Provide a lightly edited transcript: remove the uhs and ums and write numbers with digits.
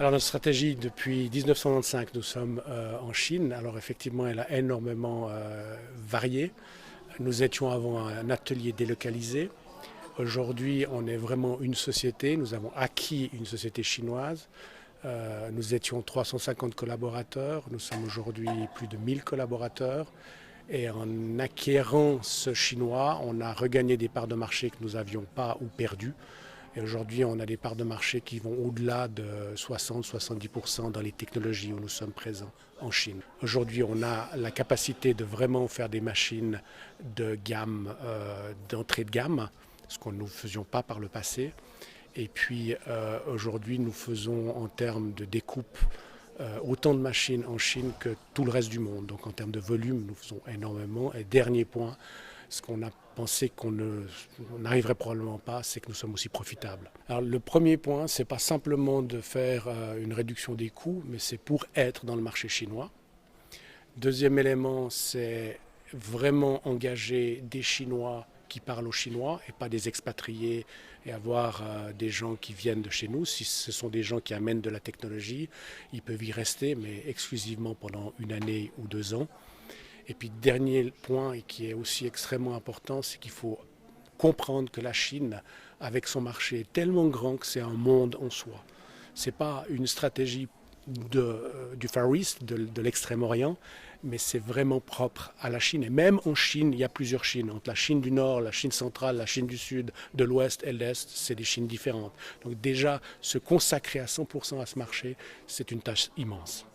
Alors notre stratégie depuis 1995, nous sommes en Chine. Alors effectivement, elle a énormément varié. Nous étions avant un atelier délocalisé. Aujourd'hui, on est vraiment une société. Nous avons acquis une société chinoise. Nous étions 350 collaborateurs. Nous sommes aujourd'hui plus de 1000 collaborateurs. Et en acquérant ce chinois, on a regagné des parts de marché que nous n'avions pas ou perdues. Et aujourd'hui, on a des parts de marché qui vont au-delà de 60-70% dans les technologies où nous sommes présents en Chine. Aujourd'hui, on a la capacité de vraiment faire des machines de gamme, d'entrée de gamme, ce que nous ne faisions pas par le passé. Et puis aujourd'hui, nous faisons en termes de découpe autant de machines en Chine que tout le reste du monde. Donc en termes de volume, nous faisons énormément. Et dernier point, ce qu'on a pensé qu'on n'arriverait probablement pas, c'est que nous sommes aussi profitables. Alors le premier point, c'est pas simplement de faire une réduction des coûts, mais c'est pour être dans le marché chinois. Deuxième élément, c'est vraiment engager des Chinois qui parlent au chinois et pas des expatriés et avoir des gens qui viennent de chez nous. Si ce sont des gens qui amènent de la technologie, ils peuvent y rester, mais exclusivement pendant une année ou 2 ans. Et puis dernier point, et qui est aussi extrêmement important, c'est qu'il faut comprendre que la Chine, avec son marché, est tellement grand que c'est un monde en soi. Ce n'est pas une stratégie du Far East, de l'Extrême-Orient, mais c'est vraiment propre à la Chine. Et même en Chine, il y a plusieurs Chines. Entre la Chine du Nord, la Chine centrale, la Chine du Sud, de l'Ouest et de l'Est, c'est des Chines différentes. Donc déjà, se consacrer à 100% à ce marché, c'est une tâche immense.